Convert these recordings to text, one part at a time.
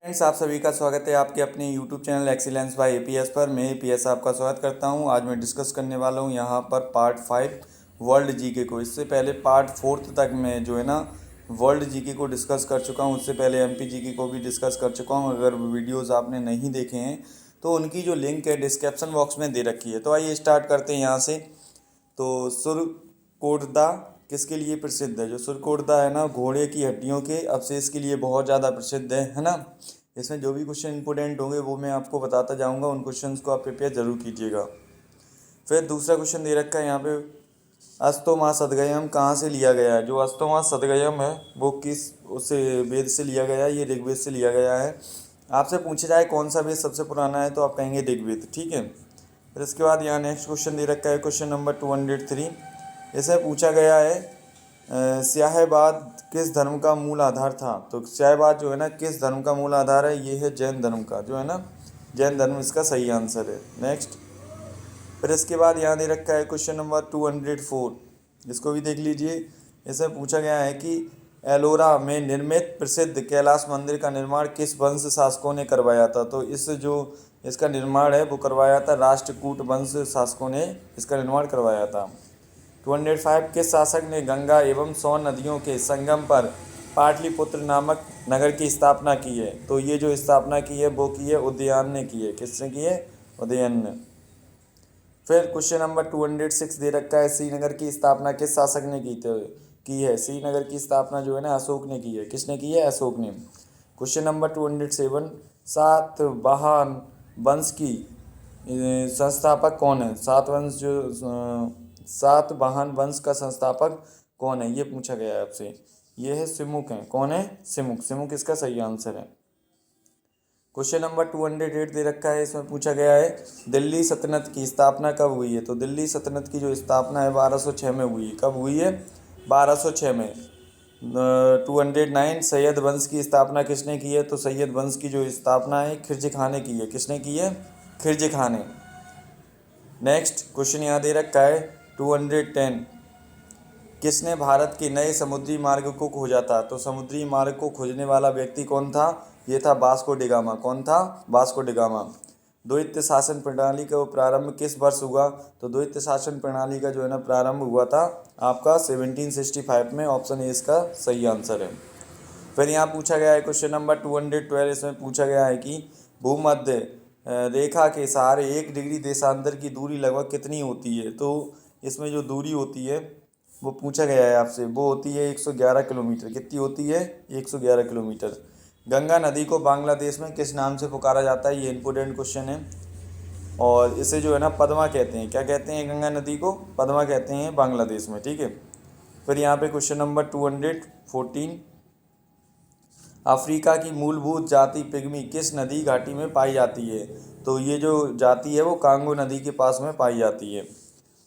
Friends, आप सभी का स्वागत है आपके अपने YouTube channel excellence by APS पर। मैं एपीएस आपका स्वागत करता हूं। आज मैं डिस्कस करने वाला हूं यहां पर पार्ट 5 वर्ल्ड जीके को। इससे पहले पार्ट 4 तक मैं जो है ना वर्ल्ड जीके को डिस्कस कर चुका हूं। उससे पहले एमपी जीके को भी डिस्कस कर चुका हूं। अगर वीडियोज़ आपने नहीं देखे हैं तो उनकी जो लिंक है डिस्क्रिप्शन बॉक्स में दे रखी है। तो आइए स्टार्ट करते हैं यहाँ से। तो सुरकोटदा किसके लिए प्रसिद्ध है? जो सुरकोटदा है ना, घोड़े की हड्डियों के अवशेष के लिए बहुत ज़्यादा प्रसिद्ध है ना। इसमें जो भी क्वेश्चन इंपॉर्टेंट होंगे वो मैं आपको बताता जाऊंगा। उन क्वेश्चंस को आप प्रिपेयर जरूर कीजिएगा। फिर दूसरा क्वेश्चन दे रखा है यहाँ पे, अस्तोमा सदगयम कहाँ से लिया गया है? जो अस्तोमा सदगयम है वो किस उसे वेद से लिया गया है? ये ऋग्वेद से लिया गया है। आपसे पूछा जाए कौन सा वेद सबसे पुराना है तो आप कहेंगे ऋग्वेद, ठीक है। फिर इसके बाद यहाँ नेक्स्ट क्वेश्चन दे रखा है, क्वेश्चन नंबर 203। इसे पूछा गया है स्याहबाद किस धर्म का मूल आधार था? तो स्याहबाद जो है ना किस धर्म का मूल आधार है? ये है जैन धर्म का, जो है ना जैन धर्म इसका सही आंसर है। नेक्स्ट, फिर इसके बाद यहाँ दे रखा है क्वेश्चन नंबर 204। इसको भी देख लीजिए। इसे पूछा गया है कि एलोरा में निर्मित प्रसिद्ध कैलाश मंदिर का निर्माण किस वंश शासकों ने करवाया था? तो इसका निर्माण है वो करवाया था राष्ट्रकूट वंश शासकों ने इसका निर्माण करवाया था। 205 के शासक ने गंगा एवं सोन नदियों के संगम पर पाटलिपुत्र नामक नगर की स्थापना की है? तो ये जो स्थापना की है वो की है उदयन ने की है। किसने की है? उदयन ने। फिर क्वेश्चन नंबर 206 दे रखा है, श्रीनगर की स्थापना किस शासक ने की है? श्रीनगर की स्थापना जो है ना अशोक ने की है। किसने की है? अशोक ने। क्वेश्चन नंबर 207, सातवाहन वंश की संस्थापक कौन है? सातवाहन वंश का संस्थापक कौन है? ये पूछा गया है आपसे। ये है सिमुक है। कौन है? सिमुक। सिमुक इसका सही आंसर है। क्वेश्चन नंबर 208 दे रखा है। इसमें पूछा गया है दिल्ली सल्तनत की स्थापना कब हुई है? तो दिल्ली सल्तनत की जो स्थापना है 1206 में हुई है। कब हुई है? 1206 में। 209, सैयद वंश की स्थापना किसने की है? तो सैयद वंश की जो स्थापना है खिलजी खान ने की है। किसने की है? खिलजी खान ने। नेक्स्ट क्वेश्चन यहाँ दे रखा है 210, किसने भारत के नए समुद्री मार्ग को खोजा था? तो समुद्री मार्ग को खोजने वाला व्यक्ति कौन था? ये था वास्को डी गामा। कौन था? Vasco D gamma. द्वैत शासन प्रणाली का प्रारंभ किस वर्ष हुआ? तो द्वैत शासन प्रणाली का जो है ना प्रारंभ हुआ था आपका 1765 में। ऑप्शन ए इसका सही आंसर है। फिर यहाँ पूछा गया है क्वेश्चन नंबर 212। इसमें पूछा गया है कि भूमध्य रेखा के सहारे 1 डिग्री देशांतर की दूरी लगभग कितनी होती है? तो इसमें जो दूरी होती है वो पूछा गया है आपसे, वो होती है 111 किलोमीटर। कितनी होती है? 111 किलोमीटर। गंगा नदी को बांग्लादेश में किस नाम से पुकारा जाता है? ये इंपॉर्टेंट क्वेश्चन है। और इसे जो है ना पद्मा कहते हैं। क्या कहते हैं? गंगा नदी को पद्मा कहते हैं बांग्लादेश में, ठीक है। फिर यहाँ पे क्वेश्चन नंबर 214, अफ्रीका की मूलभूत जाति पिग्मी किस नदी घाटी में पाई जाती है? तो ये जो जाति है वो कांगो नदी के पास में पाई जाती है।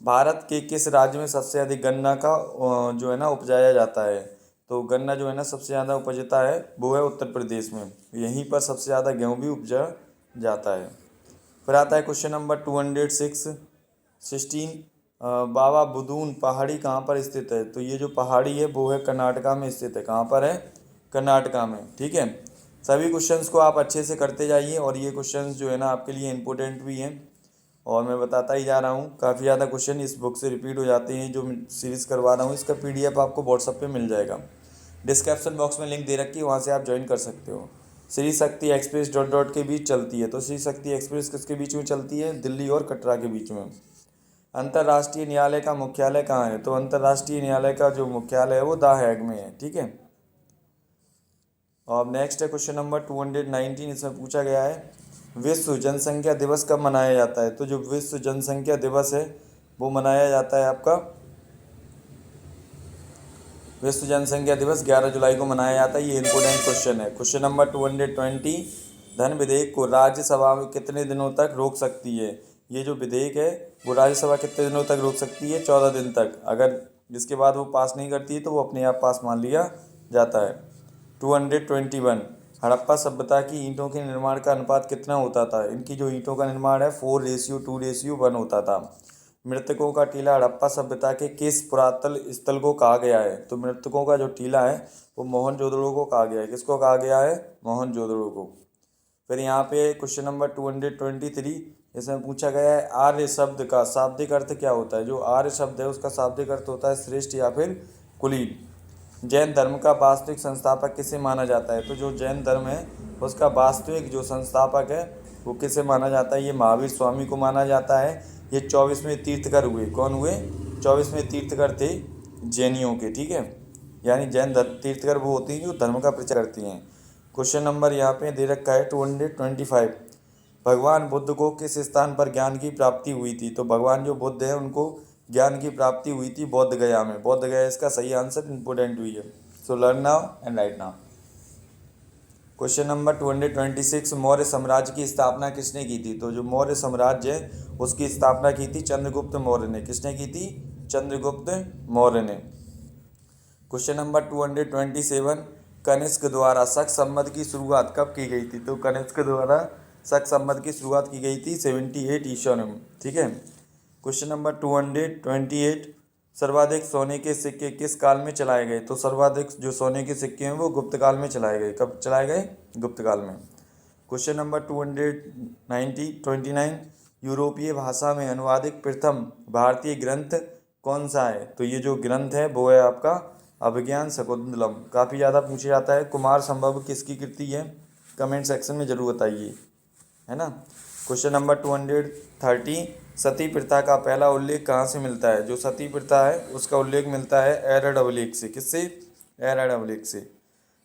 भारत के किस राज्य में सबसे अधिक गन्ना का जो है ना उपजाया जाता है? तो गन्ना जो है ना सबसे ज़्यादा उपजता है वो है उत्तर प्रदेश में। यहीं पर सबसे ज़्यादा गेहूँ भी उपजा जाता है। फिर आता है क्वेश्चन नंबर 216, बाबा बुदून पहाड़ी कहाँ पर स्थित है? तो ये जो पहाड़ी है वो है कर्नाटका में स्थित है। कहाँ पर है? कर्नाटका में, ठीक है। सभी क्वेश्चंस को आप अच्छे से करते जाइए और ये क्वेश्चंस जो है ना आपके लिए इंपॉर्टेंट भी हैं और मैं बताता ही जा रहा हूँ। काफ़ी ज़्यादा क्वेश्चन इस बुक से रिपीट हो जाते हैं। जो सीरीज़ करवा रहा हूँ इसका पीडीएफ आपको व्हाट्सएप पे मिल जाएगा। डिस्क्रिप्शन बॉक्स में लिंक दे रखी है, वहाँ से आप ज्वाइन कर सकते हो। Shri Shakti express dot dot के बीच चलती है। तो श्री शक्ति एक्सप्रेस किसके बीच में चलती है? दिल्ली और कटरा के बीच में। अंतर्राष्ट्रीय न्यायालय का मुख्यालय कहाँ है? तो अंतर्राष्ट्रीय न्यायालय का जो मुख्यालय है वो द हैग में है, ठीक है। और नेक्स्ट है क्वेश्चन नंबर 219। इसमें पूछा गया है विश्व जनसंख्या दिवस कब मनाया जाता है? तो जो विश्व जनसंख्या दिवस है वो मनाया जाता है आपका विश्व जनसंख्या दिवस 11 जुलाई को मनाया जाता है। ये इंपॉर्टेंट क्वेश्चन है। क्वेश्चन नंबर 220, धन विधेयक को राज्यसभा में कितने दिनों तक रोक सकती है? ये जो विधेयक है वो राज्यसभा कितने दिनों तक रोक सकती है? 14 दिन तक। अगर जिसके बाद वो पास नहीं करती है तो वो अपने आप पास मान लिया जाता है। 221, हड़प्पा सभ्यता की ईंटों के निर्माण का अनुपात कितना होता था? इनकी जो ईंटों का निर्माण है 4:2:1 होता था। मृतकों का टीला हड़प्पा सभ्यता के किस पुरातन स्थल को कहा गया है? तो मृतकों का जो टीला है वो मोहनजोदड़ो को कहा गया है। किसको कहा गया है? मोहनजोदड़ो को। फिर यहाँ पे क्वेश्चन नंबर 223, इसमें पूछा गया है आर्य शब्द का शाब्दिक अर्थ क्या होता है? जो आर्य शब्द है उसका शाब्दिक अर्थ होता है श्रेष्ठ या फिर कुलीन। जैन धर्म का वास्तविक संस्थापक किसे माना जाता है? तो जो जैन धर्म है उसका वास्तविक जो संस्थापक है वो किसे माना जाता है? ये महावीर स्वामी को माना जाता है। ये 24वें तीर्थकर हुए। कौन हुए? 24वें तीर्थकर थे जैनियों के, ठीक है। यानी जैन तीर्थकर वो होती हैं जो धर्म का प्रचार करती हैं। क्वेश्चन नंबर यहाँ पे दे रखा है 225, भगवान बुद्ध को किस स्थान पर ज्ञान की प्राप्ति हुई थी? तो भगवान जो बुद्ध है उनको ज्ञान की प्राप्ति हुई थी बौद्ध गया में। बौद्ध गया इसका सही आंसर, इंपोर्टेंट हुई है। So learn now and right now. Question number 226, Maurya साम्राज्य की स्थापना किसने की थी? तो जो मौर्य साम्राज्य है उसकी स्थापना की थी चंद्रगुप्त मौर्य ने। किसने की थी? चंद्रगुप्त मौर्य ने। क्वेश्चन नंबर 227, कनिष्क द्वारा शक संवत की शुरुआत कब की गई थी? तो कनिष्क द्वारा शक संवत की शुरुआत की गई थी 78 ईस्वी में, ठीक है। क्वेश्चन नंबर 228, सर्वाधिक सोने के सिक्के किस काल में चलाए गए? तो सर्वाधिक जो सोने के सिक्के हैं वो गुप्त काल में चलाए गए। कब चलाए गए? गुप्त काल में। क्वेश्चन नंबर 229, यूरोपीय भाषा में अनुवादित प्रथम भारतीय ग्रंथ कौन सा है? तो ये जो ग्रंथ है वो है आपका अभिज्ञान शकुंतलम। काफ़ी ज़्यादा पूछा जाता है। कुमार संभव किसकी कृति है? कमेंट सेक्शन में ज़रूर बताइए, है ना। क्वेश्चन नंबर 230, सती प्रथा का पहला उल्लेख कहाँ से मिलता है? जो सती प्रथा है उसका उल्लेख मिलता है एरड से। किससे? एरड से।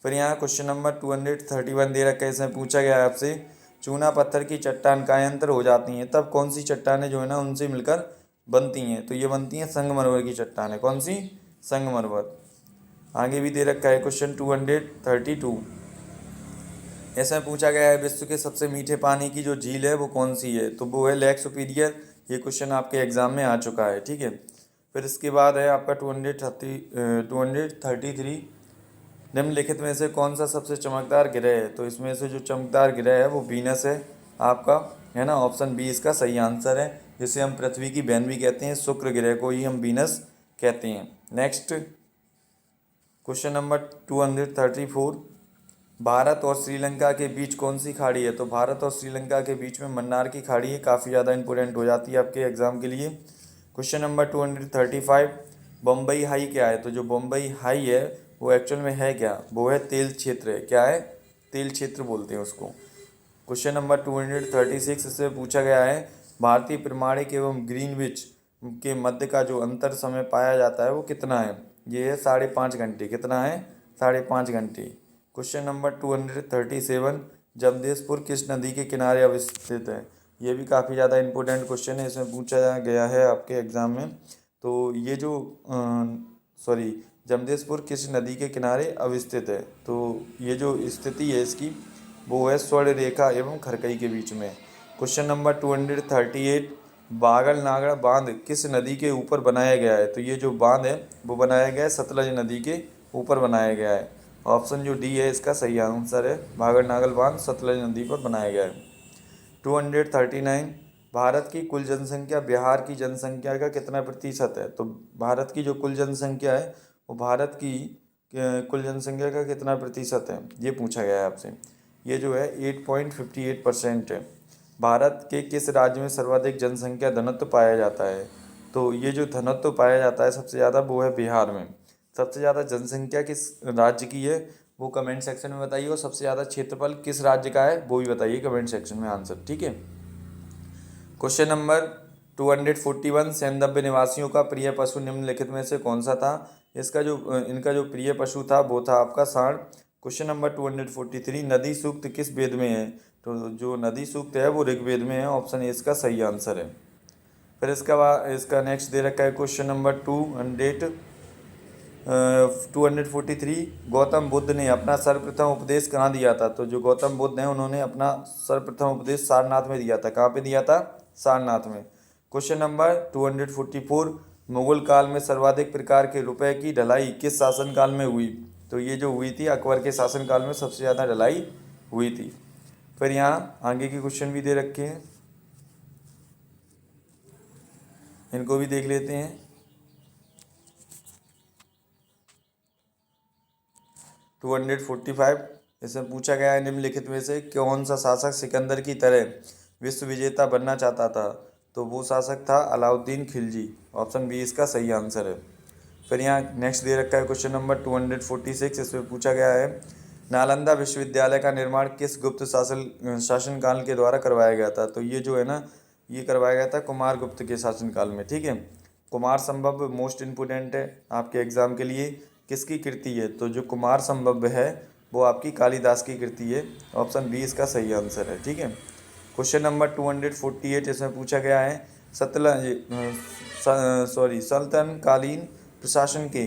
फिर यहाँ क्वेश्चन नंबर 231 दे रखा है। इसमें पूछा गया है आपसे, चूना पत्थर की चट्टान कायांतर हो जाती हैं तब कौन सी चट्टानें जो है ना उनसे मिलकर बनती हैं? तो ये बनती हैं संगमरमर की चट्टानें। कौन सी? संगमरमर। आगे भी दे रखा है क्वेश्चन 232, ऐसा पूछा गया है विश्व के सबसे मीठे पानी की जो झील है वो कौन सी है? तो वो है लेक सुपीरियर। ये क्वेश्चन आपके एग्जाम में आ चुका है, ठीक है। फिर इसके बाद है आपका 233, निम्नलिखित में से कौन सा सबसे चमकदार ग्रह है? तो इसमें से जो चमकदार ग्रह है वो वीनस है आपका, है ना। ऑप्शन बी इसका सही आंसर है, जिसे हम पृथ्वी की बहन भी कहते हैं। शुक्र ग्रह को ही हम वीनस कहते हैं। नेक्स्ट क्वेश्चन नंबर 234, भारत और श्रीलंका के बीच कौन सी खाड़ी है? तो भारत और श्रीलंका के बीच में मन्नार की खाड़ी है। काफ़ी ज़्यादा इंपॉर्टेंट हो जाती है आपके एग्जाम के लिए। क्वेश्चन नंबर 235, बम्बई हाई क्या है? तो जो बम्बई हाई है वो एक्चुअल में है क्या? वो है तेल क्षेत्र है। क्या है? तेल क्षेत्र बोलते हैं उसको। क्वेश्चन नंबर 236 से पूछा गया है, भारतीय प्रमाणिक एवं ग्रीनविच के मध्य का जो अंतर समय पाया जाता है वो कितना है? ये है 5.5 घंटे। कितना है? 5.5 घंटे। क्वेश्चन नंबर 237, जमशेदपुर किस नदी के किनारे अवस्थित है? ये भी काफ़ी ज़्यादा इंपॉर्टेंट क्वेश्चन है, इसमें पूछा गया है आपके एग्ज़ाम में। तो ये जो जमशेदपुर किस नदी के किनारे अवस्थित है? तो ये जो स्थिति है इसकी वो है स्वर्ण रेखा एवं खरकई के बीच में। क्वेश्चन नंबर 238, बागल नागड़ा बांध किस नदी के ऊपर बनाया गया है? तो ये जो बांध है वो बनाया गया है सतलज नदी के ऊपर बनाया गया है। ऑप्शन जो डी है इसका सही आंसर है, बागल नागल बांध सतलज नदी पर बनाया गया है। 239, भारत की कुल जनसंख्या बिहार की जनसंख्या का कितना प्रतिशत है? तो भारत की जो कुल जनसंख्या है वो भारत की कुल जनसंख्या का कितना प्रतिशत है, ये पूछा गया है आपसे। ये जो है 8.58% है। भारत के किस राज्य में सर्वाधिक जनसंख्या घनत्व पाया जाता है? तो ये जो घनत्व पाया जाता है सबसे ज़्यादा वो है बिहार में। सबसे ज़्यादा जनसंख्या किस राज्य की है वो कमेंट सेक्शन में बताइए, और सबसे ज़्यादा क्षेत्रफल किस राज्य का है वो भी बताइए कमेंट सेक्शन में आंसर, ठीक है। क्वेश्चन नंबर 241, सैंधव्य निवासियों का प्रिय पशु निम्नलिखित में से कौन सा था? इनका जो प्रिय पशु था वो था आपका सांड। क्वेश्चन नंबर 243, नदी सूक्त किस वेद में है? तो जो नदी सूक्त है वो ऋग्वेद में है। ऑप्शन ए इसका सही आंसर है। फिर इसका नेक्स्ट दे रखा है क्वेश्चन नंबर 243, गौतम बुद्ध ने अपना सर्वप्रथम उपदेश कहाँ दिया था? तो जो गौतम बुद्ध हैं उन्होंने अपना सर्वप्रथम उपदेश सारनाथ में दिया था। कहाँ पे दिया था? सारनाथ में। क्वेश्चन नंबर 244, मुगल काल में सर्वाधिक प्रकार के रुपए की ढलाई किस शासनकाल में हुई? तो ये जो हुई थी अकबर के शासनकाल में सबसे ज़्यादा ढलाई हुई थी। फिर यहाँ आगे के क्वेश्चन भी दे रखे हैं। इनको भी देख लेते हैं। 245 इसमें पूछा गया है निम्नलिखित में से कौन सा शासक सिकंदर की तरह विश्व विजेता बनना चाहता था। तो वो शासक था अलाउद्दीन खिलजी। ऑप्शन बी इसका सही आंसर है। फिर यहाँ नेक्स्ट दे रखा है क्वेश्चन नंबर 246। इसमें पूछा गया है नालंदा विश्वविद्यालय का निर्माण किस गुप्त शासनकाल के द्वारा करवाया गया था। तो ये जो है ना, ये करवाया गया था कुमार गुप्त के शासनकाल में। ठीक है, कुमार संभव मोस्ट इम्पोर्टेंट है आपके एग्जाम के लिए। किसकी कृति है। तो जो कुमार संभव है वो आपकी कालिदास की कृति है। ऑप्शन बी इसका सही आंसर है। ठीक है, क्वेश्चन नंबर 248 इसमें पूछा गया है सल्तनकालीन प्रशासन के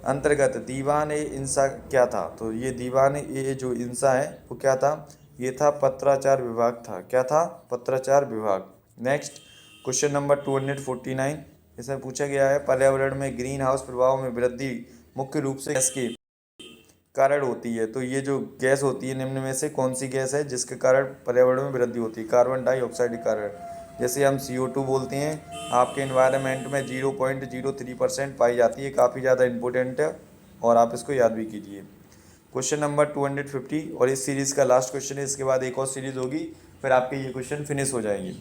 अंतर्गत दीवान ए इंसा क्या था। तो ये दीवान ए जो इंसा है वो क्या था। ये था पत्राचार विभाग था। क्या था, पत्राचार विभाग। नेक्स्ट क्वेश्चन नंबर 249 इसमें पूछा गया है पर्यावरण में ग्रीन हाउस प्रभाव में वृद्धि मुख्य रूप से किसके कारण होती है। तो ये जो गैस होती है निम्न में से कौन सी गैस है जिसके कारण पर्यावरण में वृद्धि होती है। कार्बन डाइऑक्साइड के कारण, जैसे हम CO2 बोलते हैं, आपके इन्वायरमेंट में 0.03% पाई जाती है। काफ़ी ज़्यादा इंपॉर्टेंट है और आप इसको याद भी कीजिए। क्वेश्चन नंबर 250 और इस सीरीज़ का लास्ट क्वेश्चन है। इसके बाद एक और सीरीज़ होगी, फिर आपके ये क्वेश्चन फिनिश हो जाएंगे।